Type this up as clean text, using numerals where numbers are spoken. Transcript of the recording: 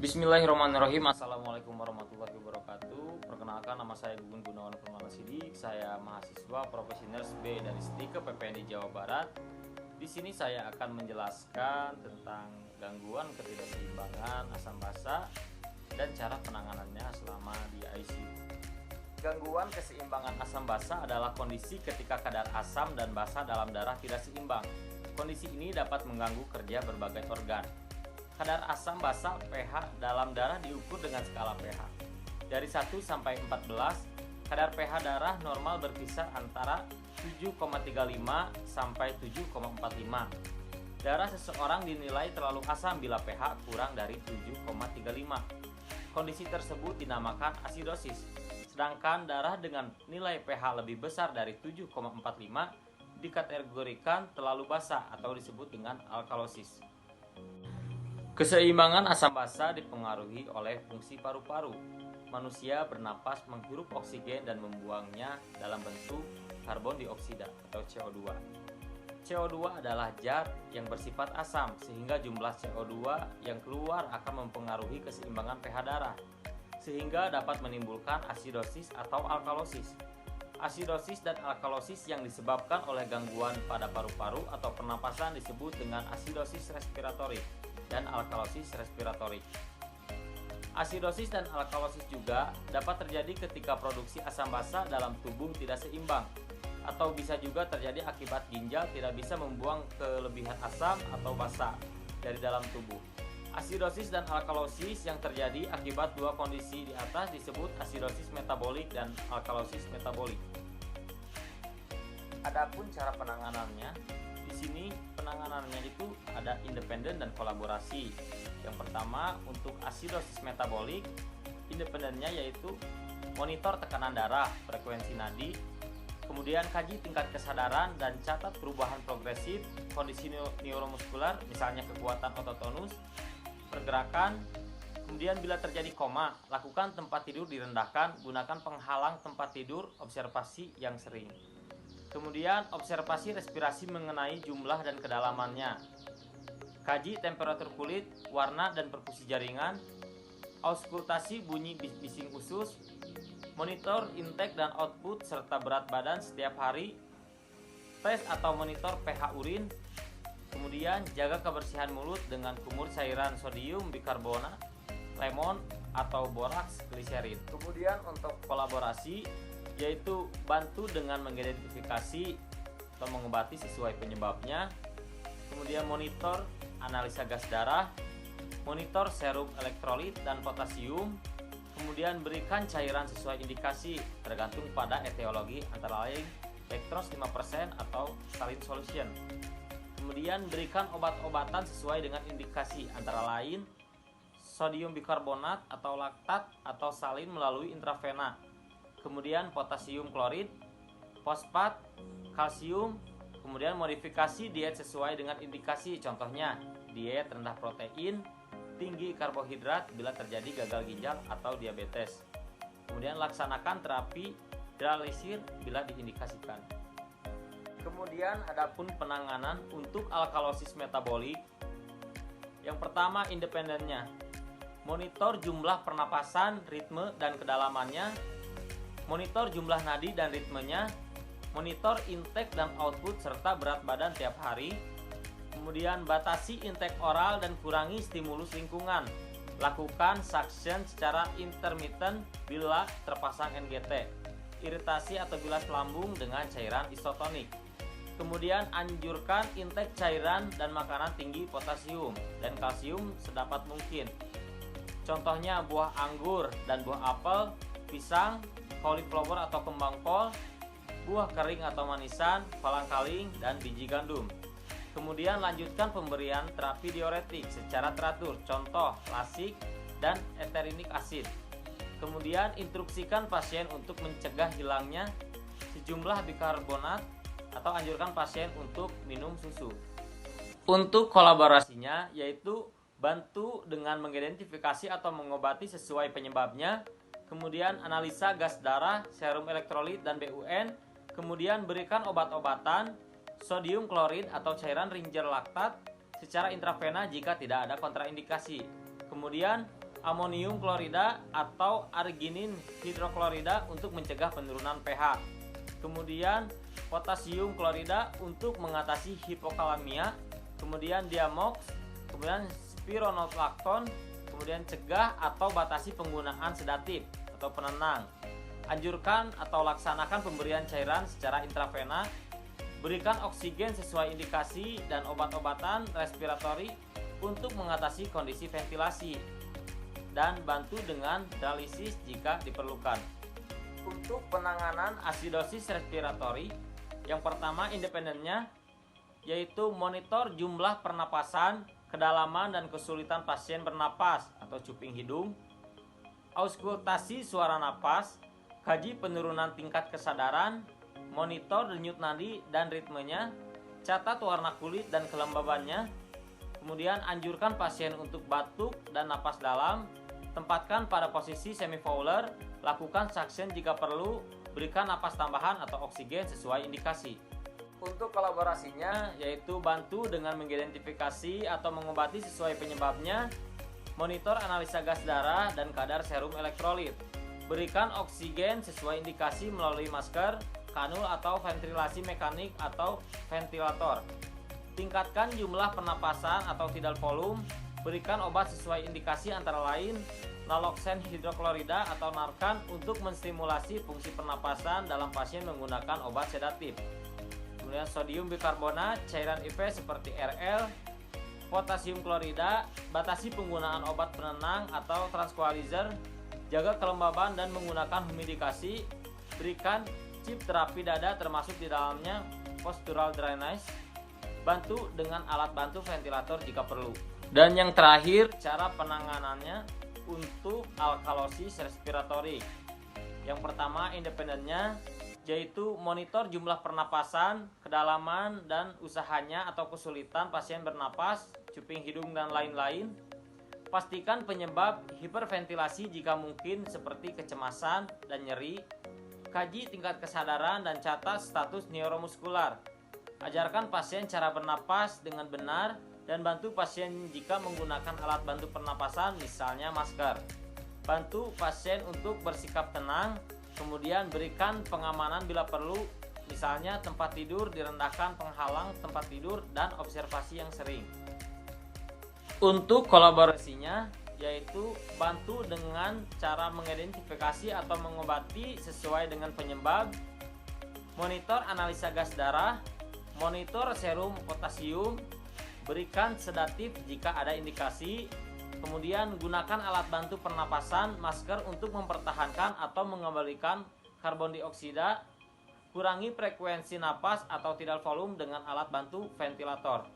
Bismillahirrahmanirrahim. Assalamualaikum warahmatullahi wabarakatuh. Perkenalkan, nama saya Gugun Gunawan Permana Sidik. Saya mahasiswa Profesi Ners B dari STIKE PPNI Jawa Barat. Di sini saya akan menjelaskan tentang gangguan ketidakseimbangan asam basa dan cara penanganannya selama di ICU. Gangguan keseimbangan asam basa adalah kondisi ketika kadar asam dan basa dalam darah tidak seimbang. Kondisi ini dapat mengganggu kerja berbagai organ. Kadar asam basa pH dalam darah diukur dengan skala pH. Dari 1 sampai 14, kadar pH darah normal berkisar antara 7,35 sampai 7,45. Darah seseorang dinilai terlalu asam bila pH kurang dari 7,35. Kondisi tersebut dinamakan asidosis. Sedangkan darah dengan nilai pH lebih besar dari 7,45 dikategorikan terlalu basa atau disebut dengan alkalosis. Keseimbangan asam basa dipengaruhi oleh fungsi paru-paru. Manusia bernapas menghirup oksigen dan membuangnya dalam bentuk karbon dioksida atau CO2. CO2 adalah zat yang bersifat asam sehingga jumlah CO2 yang keluar akan mempengaruhi keseimbangan pH darah sehingga dapat menimbulkan asidosis atau alkalosis. Asidosis dan alkalosis yang disebabkan oleh gangguan pada paru-paru atau pernapasan disebut dengan asidosis respiratorik dan alkalosis respiratorik. Asidosis dan alkalosis juga dapat terjadi ketika produksi asam basa dalam tubuh tidak seimbang, atau bisa juga terjadi akibat ginjal tidak bisa membuang kelebihan asam atau basa dari dalam tubuh. Asidosis dan alkalosis yang terjadi akibat dua kondisi di atas disebut asidosis metabolik dan alkalosis metabolik. Adapun cara penanganannya, di sini penanganannya itu ada independen dan kolaborasi. Yang pertama, untuk asidosis metabolik, independennya yaitu monitor tekanan darah, frekuensi nadi, kemudian kaji tingkat kesadaran dan catat perubahan progresif kondisi neuromuskular, misalnya kekuatan otot tonus, pergerakan. Kemudian bila terjadi koma, lakukan tempat tidur direndahkan, gunakan penghalang tempat tidur, observasi yang sering. Kemudian observasi respirasi mengenai jumlah dan kedalamannya. Kaji temperatur kulit, warna dan perkusi jaringan. Auskultasi bunyi bising usus. Monitor intake dan output serta berat badan setiap hari. Tes atau monitor pH urin. Kemudian jaga kebersihan mulut dengan kumur cairan sodium bikarbonat, lemon atau boraks gliserin. Kemudian untuk kolaborasi yaitu bantu dengan mengidentifikasi atau mengobati sesuai penyebabnya. Kemudian monitor analisa gas darah, monitor serum elektrolit dan potasium. Kemudian berikan cairan sesuai indikasi tergantung pada etiologi, antara lain dextrose 5% atau saline solution. Kemudian berikan obat-obatan sesuai dengan indikasi, antara lain sodium bikarbonat atau laktat atau salin melalui intravena. Kemudian potasium klorid, fosfat, kalsium. Kemudian modifikasi diet sesuai dengan indikasi, contohnya diet rendah protein, tinggi karbohidrat bila terjadi gagal ginjal atau diabetes. Kemudian laksanakan terapi dialisir bila diindikasikan. Kemudian adapun penanganan untuk alkalosis metabolik. Yang pertama, independennya. Monitor jumlah pernapasan, ritme dan kedalamannya. Monitor jumlah nadi dan ritmenya. Monitor intake dan output serta berat badan tiap hari. Kemudian batasi intake oral dan kurangi stimulus lingkungan. Lakukan suction secara intermittent bila terpasang NGT. Iritasi atau bilas lambung dengan cairan isotonik. Kemudian anjurkan intake cairan dan makanan tinggi potasium dan kalsium sedapat mungkin. Contohnya buah anggur dan buah apel, pisang, cauliflower atau kembang kol, buah kering atau manisan, kolang-kaling, dan biji gandum. Kemudian lanjutkan pemberian terapi diuretik secara teratur, contoh lasik dan eterinik asid. Kemudian instruksikan pasien untuk mencegah hilangnya sejumlah bikarbonat atau anjurkan pasien untuk minum susu. Untuk kolaborasinya yaitu bantu dengan mengidentifikasi atau mengobati sesuai penyebabnya. Kemudian analisa gas darah, serum elektrolit dan BUN. Kemudian berikan obat-obatan sodium klorid atau cairan ringer laktat secara intravena jika tidak ada kontraindikasi. Kemudian amonium klorida atau arginin hidroklorida untuk mencegah penurunan pH. Kemudian potasium klorida untuk mengatasi hipokalemia, kemudian diamox, kemudian spironolakton, kemudian cegah atau batasi penggunaan sedatif atau penenang. Anjurkan atau laksanakan pemberian cairan secara intravena, berikan oksigen sesuai indikasi dan obat-obatan respiratori untuk mengatasi kondisi ventilasi, dan bantu dengan dialisis jika diperlukan. Untuk penanganan asidosis respiratori, yang pertama independennya yaitu monitor jumlah pernapasan, kedalaman dan kesulitan pasien bernapas atau cuping hidung, auskultasi suara napas, kaji penurunan tingkat kesadaran, monitor denyut nadi dan ritmenya, catat warna kulit dan kelembabannya, kemudian anjurkan pasien untuk batuk dan napas dalam, tempatkan pada posisi semifowler, lakukan suction jika perlu, berikan napas tambahan atau oksigen sesuai indikasi. Untuk kolaborasinya yaitu bantu dengan mengidentifikasi atau mengobati sesuai penyebabnya, monitor analisa gas darah dan kadar serum elektrolit, berikan oksigen sesuai indikasi melalui masker, kanul atau ventilasi mekanik atau ventilator, tingkatkan jumlah pernapasan atau tidal volume, berikan obat sesuai indikasi antara lain naloxone hidroklorida atau narkan untuk menstimulasi fungsi pernapasan dalam pasien menggunakan obat sedatif. Kemudian sodium bikarbonat, cairan IV seperti RL, potasium klorida, batasi penggunaan obat penenang atau tranquilizer, jaga kelembaban dan menggunakan humidikasi, berikan chip terapi dada termasuk di dalamnya postural drainage, bantu dengan alat bantu ventilator jika perlu. Dan yang terakhir, cara penanganannya untuk alkalosis respiratori. Yang pertama independennya yaitu monitor jumlah pernapasan, kedalaman dan usahanya atau kesulitan pasien bernapas, cuping hidung dan lain-lain. Pastikan penyebab hiperventilasi jika mungkin seperti kecemasan dan nyeri. Kaji tingkat kesadaran dan catat status neuromuskular. Ajarkan pasien cara bernapas dengan benar dan bantu pasien jika menggunakan alat bantu pernapasan misalnya masker. Bantu pasien untuk bersikap tenang, kemudian berikan pengamanan bila perlu, misalnya tempat tidur direndahkan penghalang tempat tidur dan observasi yang sering. Untuk kolaborasinya yaitu bantu dengan cara mengidentifikasi atau mengobati sesuai dengan penyebab, monitor analisa gas darah, monitor serum potasium, berikan sedatif jika ada indikasi, kemudian gunakan alat bantu pernapasan, masker untuk mempertahankan atau mengembalikan karbon dioksida, kurangi frekuensi napas atau tidal volume dengan alat bantu ventilator.